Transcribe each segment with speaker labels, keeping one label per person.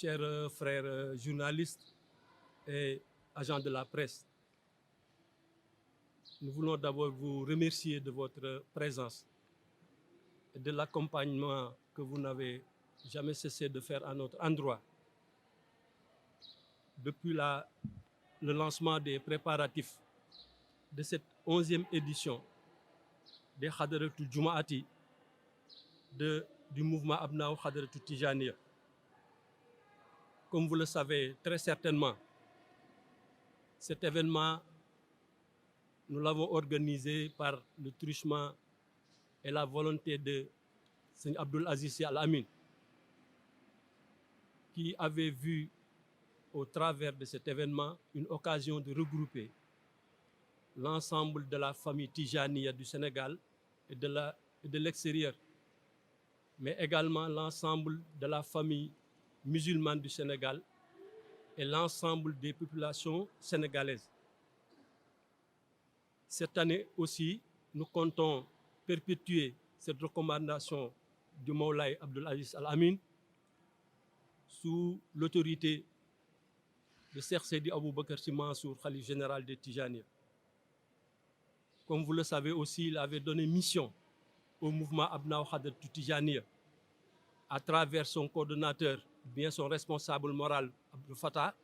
Speaker 1: chers frères journalistes et agents de la presse. Nous voulons d'abord vous remercier de votre présence et de l'accompagnement que vous n'avez jamais cessé de faire à notre endroit. Depuis le lancement des préparatifs de cette 11e édition des Hadaratul Jumaati du mouvement Abnao Hadaratul Tijaniya. Comme vous le savez très certainement, cet événement, nous l'avons organisé par le truchement et la volonté de Seigneur Abdul Aziz Al Amin, qui avait vu au travers de cet événement une occasion de regrouper l'ensemble de la famille Tijaniya du Sénégal et de l'extérieur, mais également l'ensemble de la famille musulmane du Sénégal et l'ensemble des populations sénégalaises. Cette année aussi, nous comptons perpétuer cette recommandation du Moulay Abdul Aziz Al Amin sous l'autorité de Cheikh Seydi Aboubacar Sy Mansour, khalife général des Tijaniya. Comme vous le savez aussi, il avait donné mission au mouvement Abnao Hadaratul Tijaniya à travers son coordonnateur, bien son responsable moral, Abdou Fattah,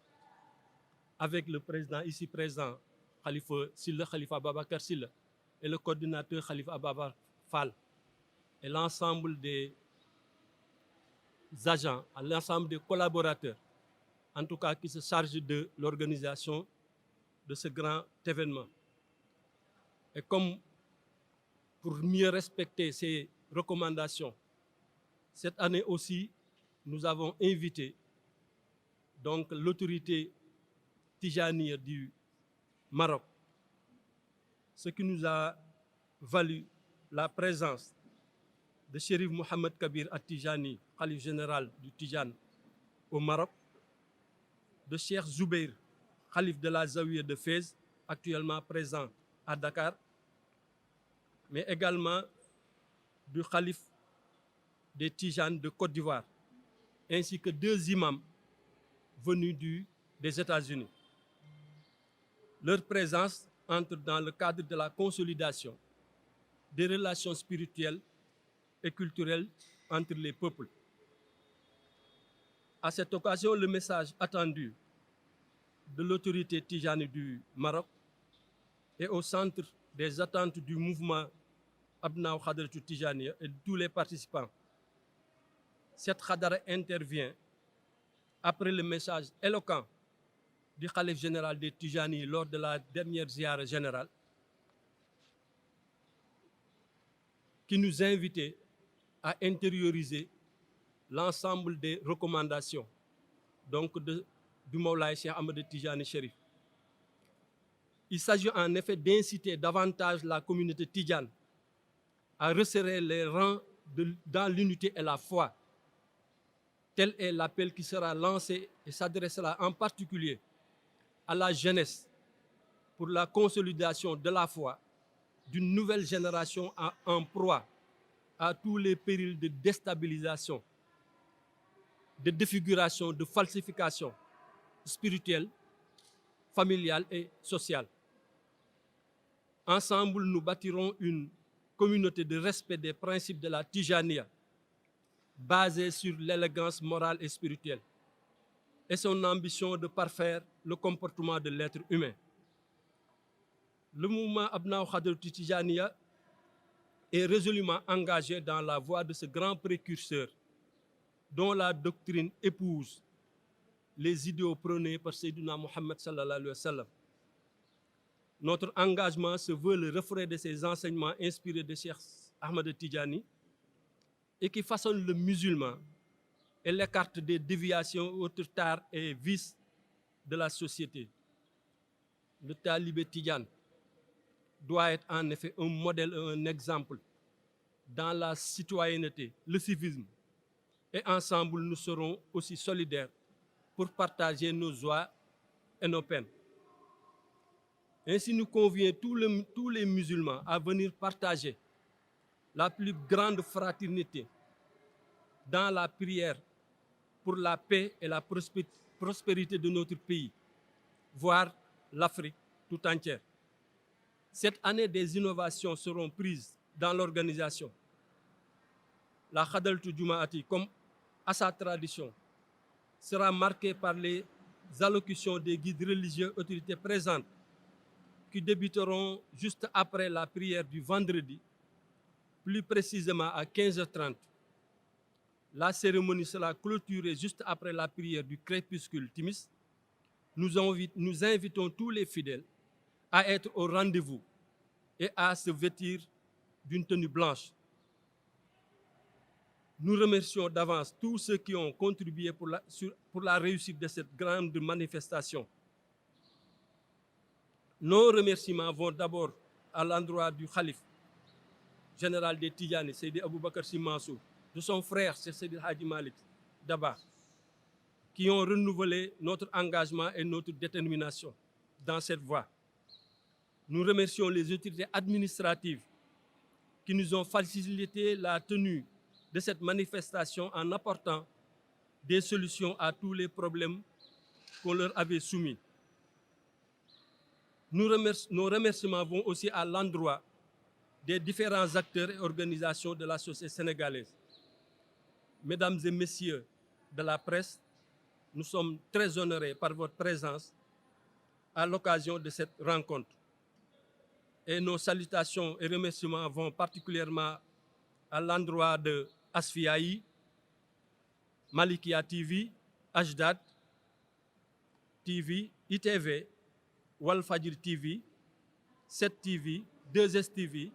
Speaker 1: avec le président ici présent, Khalifa Ababacar Sylla, et le coordinateur Khalifa Ababacar Fall, et l'ensemble des agents, l'ensemble des collaborateurs, en tout cas qui se chargent de l'organisation de ce grand événement. Et comme pour mieux respecter ces recommandations, cette année aussi, nous avons invité donc l'autorité Tijaniya du Maroc, ce qui nous a valu la présence de Chérif Mohamed Kabir At-Tijani, khalife général du Tijan au Maroc, de Cheikh Zoubeir, khalife de la Zawiya de Fès, actuellement présent à Dakar, mais également du khalife des Tijanes de Côte d'Ivoire, ainsi que 2 imams venus des États-Unis. Leur présence entre dans le cadre de la consolidation des relations spirituelles et culturelles entre les peuples. À cette occasion, le message attendu de l'autorité Tijane du Maroc est au centre des attentes du mouvement Abnao Hadaratul Tijaniya et de tous les participants. Cette Khadara intervient après le message éloquent du Khalife général des Tijani lors de la dernière ziara générale, qui nous invitait à intérioriser l'ensemble des recommandations donc du Moulay Cheikh Ahmed Tijani Chérif. Il s'agit en effet d'inciter davantage la communauté Tijane à resserrer les rangs dans l'unité et la foi. Tel est l'appel qui sera lancé et s'adressera en particulier à la jeunesse pour la consolidation de la foi d'une nouvelle génération en proie à tous les périls de déstabilisation, de défiguration, de falsification spirituelle, familiale et sociale. Ensemble, nous bâtirons une communauté de respect des principes de la Tijaniya, basée sur l'élégance morale et spirituelle, et son ambition de parfaire le comportement de l'être humain. Le mouvement Abnao Hadaratul Tijaniya est résolument engagé dans la voie de ce grand précurseur dont la doctrine épouse les idéaux prônés par Sayyidina Muhammad sallallahu alayhi wa sallam. Notre engagement se veut le reflet de ces enseignements inspirés de Cheikh Ahmed Tijani et qui façonnent le musulman et l'écarte des déviations, autres tares et vices de la société. Le talibé Tidjane doit être en effet un modèle, un exemple dans la citoyenneté, le civisme. Et ensemble, nous serons aussi solidaires pour partager nos joies et nos peines. Ainsi, nous convions tous les musulmans à venir partager la plus grande fraternité dans la prière pour la paix et la prospérité de notre pays, voire l'Afrique tout entière. Cette année, des innovations seront prises dans l'organisation. La Khadaltou Jumaati, comme à sa tradition, sera marquée par les allocutions des guides religieux autorités présentes qui débuteront juste après la prière du vendredi, plus précisément à 15h30. La cérémonie sera clôturée juste après la prière du crépuscule timis. Nous invitons tous les fidèles à être au rendez-vous et à se vêtir d'une tenue blanche. Nous remercions d'avance tous ceux qui ont contribué pour la réussite de cette grande manifestation. Nos remerciements vont d'abord à l'endroit du Khalif général des Tidjanis, Seydi Aboubakar Sy Mansour, de son frère, Seydi Hadji Malick Dabakh, qui ont renouvelé notre engagement et notre détermination dans cette voie. Nous remercions les autorités administratives qui nous ont facilité la tenue de cette manifestation en apportant des solutions à tous les problèmes qu'on leur avait soumis. Nos remerciements vont aussi à l'endroit des différents acteurs et organisations de la société sénégalaise. Mesdames et messieurs de la presse, nous sommes très honorés par votre présence à l'occasion de cette rencontre. Et nos salutations et remerciements vont particulièrement à l'endroit de Asfiaï, Malikia TV, Ajdad TV, ITV, Walfadjri TV, 7 TV, 2S TV,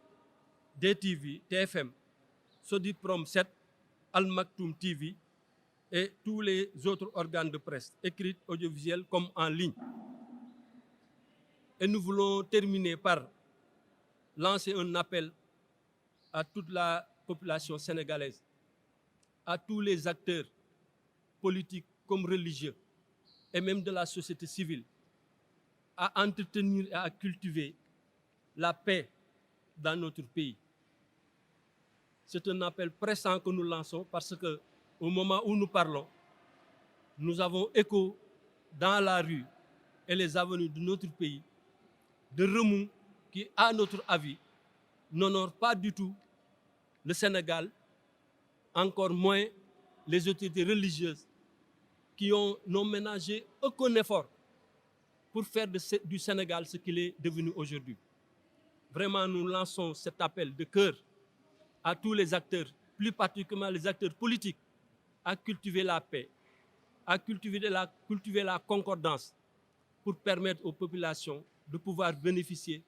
Speaker 1: DTV, TFM, Sodiprom 7, Al Maktoum TV et tous les autres organes de presse, écrits, audiovisuels comme en ligne. Et nous voulons terminer par lancer un appel à toute la population sénégalaise, à tous les acteurs politiques comme religieux et même de la société civile, à entretenir et à cultiver la paix dans notre pays. C'est un appel pressant que nous lançons parce que au moment où nous parlons, nous avons écho dans la rue et les avenues de notre pays de remous qui, à notre avis, n'honorent pas du tout le Sénégal, encore moins les autorités religieuses qui n'ont ménagé aucun effort pour faire du Sénégal ce qu'il est devenu aujourd'hui. Vraiment, nous lançons cet appel de cœur à tous les acteurs, plus particulièrement les acteurs politiques, à cultiver la paix, à cultiver la concordance pour permettre aux populations de pouvoir bénéficier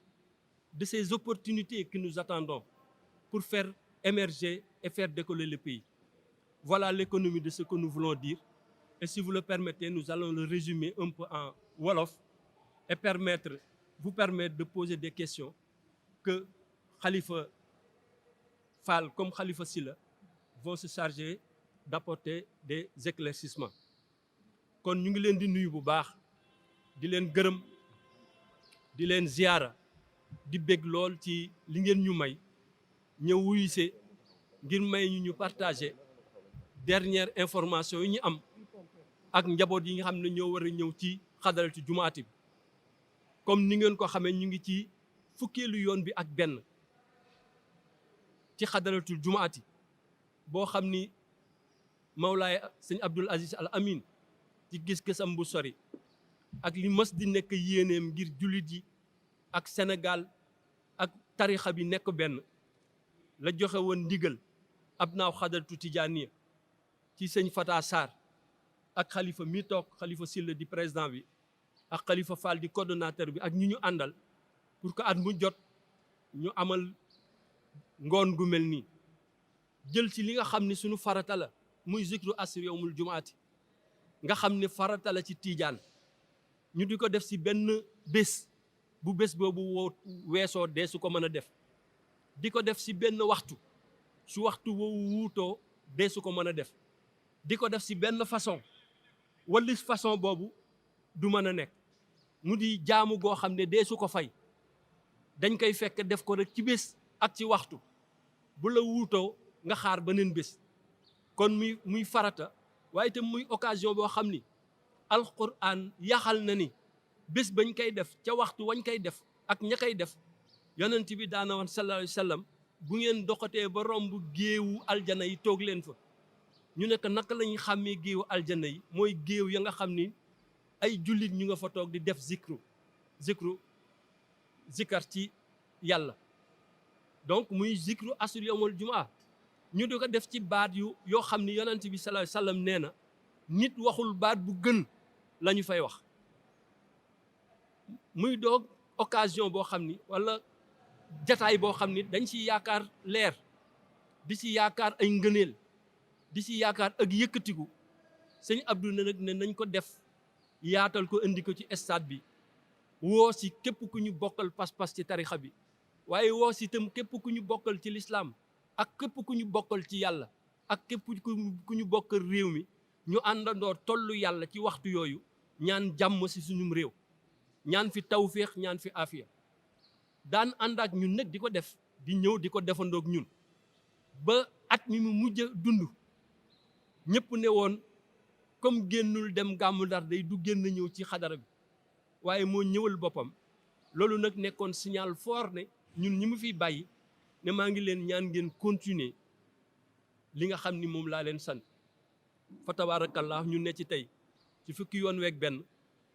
Speaker 1: de ces opportunités que nous attendons pour faire émerger et faire décoller le pays. Voilà l'économie de ce que nous voulons dire. Et si vous le permettez, nous allons le résumer un peu en Wolof et vous permettre de poser des questions que Khalifa Fall comme Khalifa Sylla vont se charger d'apporter des éclaircissements. kon ñu ngi leen di nuyu bu baax di leen gërëm di leen ziyaara di bég lool ci li ngeen ñu may ñëw wuyuse ngir may ñu partager dernière information yi ñu am ak njaboot yi nga xam ne ñoo war a ñëw ci xadaratu jumaati bi comme ni ngeen ko xamee ñu ngi ci fukkeelu yoon bi ak benn ci xadaratul jumaati boo xam ni Mawlaay sëñ Abdul Aziz Al Amin ci gis-gisam bu sori ak li mës di nekk yéeneem ngir jullit yi ak Sénégal ak tarixa bi nekk benn la joxe woon ndigal ab naaw xadaratu tijaaniya ci sëñ Fata Sarr ak xalifa mi toog xalifa Sylla di président bi ak xalifa Fall di coordonnateur bi ak ñi ñu àndal pour que at mu jot ñu amal ngoon gu mel nii jël ci li nga xam ne suñu farata la muy zikru asr yawmul jumaati nga xam ne farata la ci tiijaan ñu di ko def ci benn bés bu bés boobu weesoo dee su ko mën a def di ko def ci benn waxtu su waxtu woowu wuutoo dee su ko mën a def di ko def ci benn façon wala façon boobu du mën a nekk mu di jaamu goo xam ne dee su ko fay dañ koy fekk def ko rek ci bés ak ci waxtu bu la wuutoo nga xaar beneen bés kon muy farata waaye itam muy occasion boo xam ni alquran yaxal na ni bés bañ koy def ca waxtu wañ koy def ak ña koy def yonent bi daana woon sallallahu alayhi wa sallam bu ngeen doxatee ba romb géewu aljana yi toog leen fa. ñu ne ko naka la ñuy xàmmee géewu aljana yi mooy géew ya nga xam ni ay jullit ñu nga fa toog di def zikar ci yàlla. donc muy zikru asr yawmul jumaa ñu di ko def ci baat yoo xam ni yonent bi sallallahu alayhi wa sallam nee na nit waxul baat bu gën la ñu fay wax. muy doog occasion boo xam ni wala jataay boo xam ni dañ ci yaakaar leer, di ci yaakaar ay ngëneel, di ci yaakaar ak yëkkatiku. sëñ Abdou ne nag ne nañ ko def yaatal ko indi ko ci stade bi, woo si képp ku ñu bokkal pas-pas ci tarixa bi, waaye woo si itam képp ku ñu bokkal ci lislaam ak képp ku ñu bokkal ci yàlla ak képp ku ñu bokkal réew mi, ñu àndandoor tollu yàlla ci waxtu yooyu ñaan jàmm si suñum réew, ñaan fi tawféex, ñaan fi afiya. daan ànd ak ñun nag di ko def, di ñëw di ko defandoog ñun ba at mi mu mujj dund ñëpp ne woon comme génnul dem gàmmu Ndar day du génn ñëw ci xadara bi, waaye moo ñëwal boppam. loolu nag nekkoon signal fort ne ñun ñi mu fiy bàyyi ne maa ngi leen ñaan ngeen continuer li nga xam ni moom laa leen sant. fa tabarakallah ñu ne ci tey ci fukki yoon weeg benn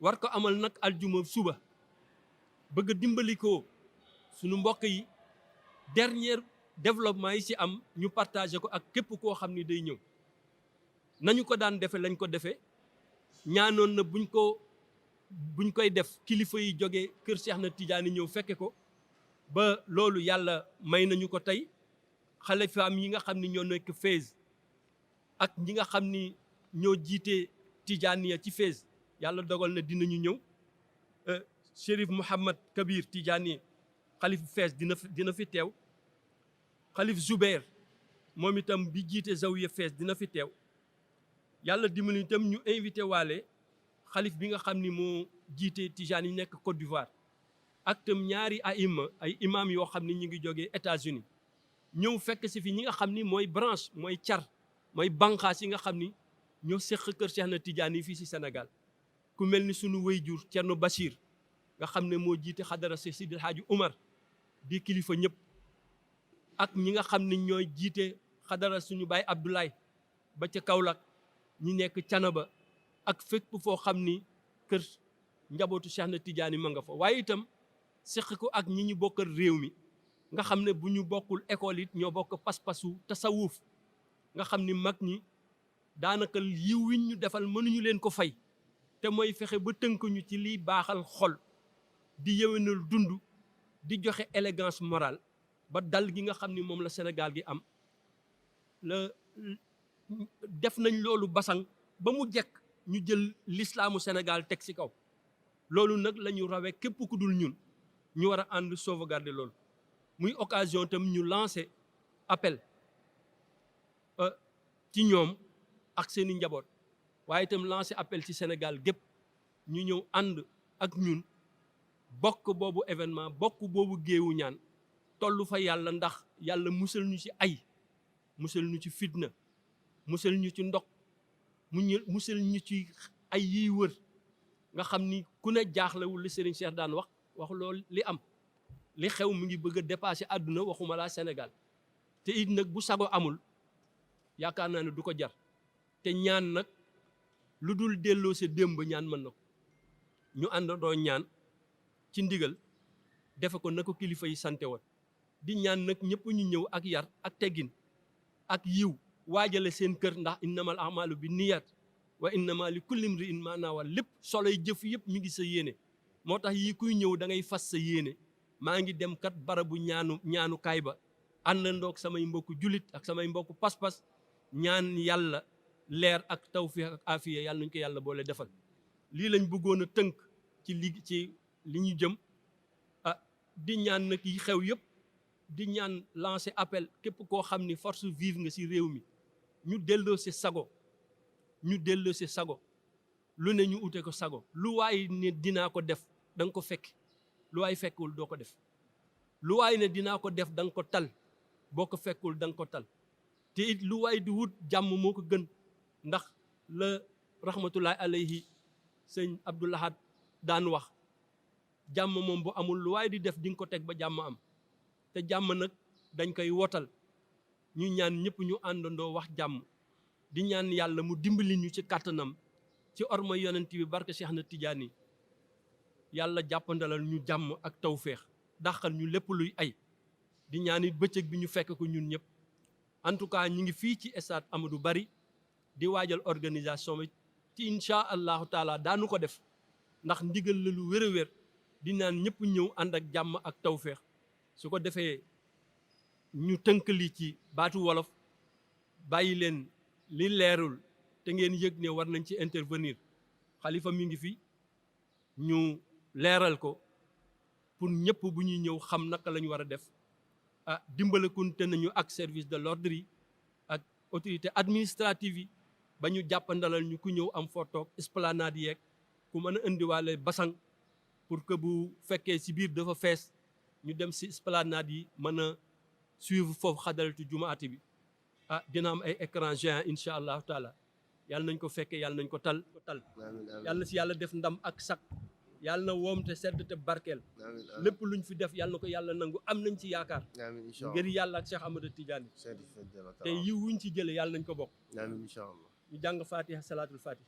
Speaker 1: war ko amal nag aljuma suba, bëgg a dimbali ko sunu mbokk yi. dernier développement yi ci am ñu partagé ko ak képp koo xam ni day ñëw. nañu ko daan defe lañ ko defee, ñaanoon na buñ koy def kilifa yi jógee kër Cheikh na Tidiane ñëw fekke ko, ba loolu yàlla may nañu ko tey. xalifaam yi nga xam ni ñoo nekk Fès ak ñi nga xam ni ñoo jiite Tidianiya ci Fès, yàlla dogal na dinañu ñëw. Chérif Mouhamad Kabir Tidiane xalif Fès dina fi teew. xalif Zoubair moom itam bi jiite Zawiya Fès dina fi teew. yàlla dimbali itam ñu invité waale xalif bi nga xam ni moo jiite Tijaan yi nekk Côte d'Ivoire, ak itam ñaari ay imam yoo xam ni ñu ngi jógee États-Unis ñëw fekk si fi ñi nga xam ni mooy branche, mooy car, mooy banqaas yi nga xam ni ñoo seq kër Cheikh na Tidiane yi fii si Sénégal. ku mel ni sunu wayjur Thierno Bachir nga xam ne moo jiite xadara si Sidil Hadji Umar di kilifa ñëpp, ak ñi nga xam ne ñooy jiite xadara suñu baay Abdoulaye ba ca Kaolack, ñi nekk Canaba ak fépp foo xam ni kër njabootu Cheikh na Tidiane ma nga fa. waaye itam seq ko ak ñi ñu bokkal réew mi nga xam ne bu ñu bokkul école it ñoo bokk pas-pasu tasawuf, nga xam ni mag ñi daanaka yiw wi ñu defal mënuñu leen ko fay, te mooy fexe ba tënk ñu ci liy baaxal xol, di yéwénal dund, di joxe élégance morale, ba dal gi nga xam ni moom la Sénégal gi am la def nañ loolu basang ba mu jekk ñu jël l'islaamu Sénégal teg ci kaw. loolu nag la ñu rawee képp ku dul ñun, ñu war a ànd sauvegarder loolu. muy occasion tam ñu lancer appel ci ñoom ak seeni njaboot, waaye itam lancer appel ci Sénégal gépp ñu ñëw ànd ak ñun bokk boobu événement, bokk boobu géewu ñaan, tollu fa yàlla, ndax yàlla musal ñu ci ay, musal ñu ci fitna, musal ñu ci ndox, musal ñu ci ay yiy wër nga xam ni ku ne jaaxlewul li Serigne Cheikh daan wax loolu li am li xew mu ngi bëgg a dépasser àdduna, waxuma laa Sénégal. te it nag bu sago amul yaakaar naa ne du ko jar. te ñaan nag lu dul delloo sa démb ñaan mën na ko. ñu àndandoo ñaan ci ndigal defe ko na ko kilifa yi sante woon, di ñaan nag ñëpp ñu ñëw ak yar ak teggin ak yiw, waajale seen kër, ndax innamal a'malu bi niyyat wa innama li kulli imri'in ma nawa. lépp soloy jëf yëpp mi ngi sa yéene. moo tax yi kuy ñëw da ngay fas sa yéene, maa ngi dem kat barabu ñaanu kaay ba àndandoog samay mbokku julit ak samay mbokku pas-pas, ñaan yàlla leer ak tawfiq ak afiya, yàlla nañu ko yàlla boole defal. lii lañ bëggoon a tënk ci li ñu jëm. di ñaan nag yi xew yëpp, di ñaan lancer appel képp koo xam ni force vive nga ci réew mi, ñu delloo si sago, lu ne ñu ute ko sago. lu waay ne dinaa ko def da nga ko fekk, lu waay fekkul doo ko def. lu waay ne dinaa ko def da nga ko tal, boo ko fekkul da nga ko tal. te it lu waay di wut jàmm moo ko gën, ndax la rahmatullahi alayhi sëñ Abdou Lahad daan wax jàmm moom bu amul lu waaye di def di nga ko teg ba jàmm am te jàmm nag dañ koy wotal ñu ñaan ñëpp ñu àndandoo wax jàmm di ñaan yàlla mu dimbali ñu ci kàttanam ci orma yonent bi barke Cheikh na Tidiane yàlla jàppandalal ñu jàmm ak tawféex dàqal ñu lépp luy ay di ñaan it bëccëg bi ñu fekk ko ñun ñëpp en tout cas ñi ngi fii ci stade Amadou Barry di waajal organisation bi ci incha allahu taala daanu ko def ndax ndigal la lu wér a wér di naan ñëpp ñëw ànd ak jàmm ak tawféex su ko defee ñu tënk li ci baatu wolof bàyyi leen li leerul te ngeen yëg ne war nañ ci intervenir xalifa mi ngi fi ñu leeral ko pour ñëpp bu ñuy ñëw xam naka la ñu war a def dimbalekunte nañu ak service de l'ordre yi ak autorité administrative yi ba ñu jàppandalal ñu ku ñëw am foo toog esplanade yeeg ku mën a indiwaale basang pour que bu fekkee si biir dafa fees ñu dem si esplanade yi mën a suivre foofu xadaratu jumaati bi dina am ay écran géant incha allahu taala yàlla nañ ko fekkee yàlla nañ ko tal yàlla na si yàlla def ndam ak sak yàlla na woom te sedd te barkeel lépp luñ fi def yàlla na ko yàlla nangu am nañ ci yaakaar ngir yàlla ak Cheikh Ahmadou Tidiane te yiw wuñ ci jële yàlla nañ ko bokk ñu jàng fatiha salaatul fatih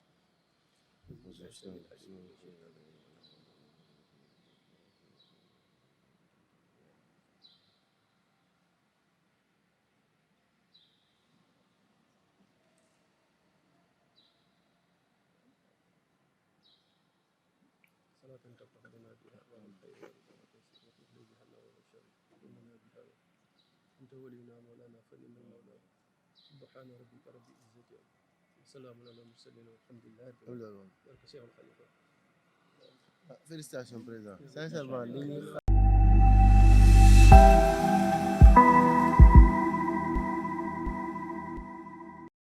Speaker 1: أنت ولينا مولانا فنعم المولى سبحان ربك رب العزة وسلام على المرسلين والحمد لله رب العالمين. Barke Cheikh Khalifa.
Speaker 2: Félicitations président. Sincèrement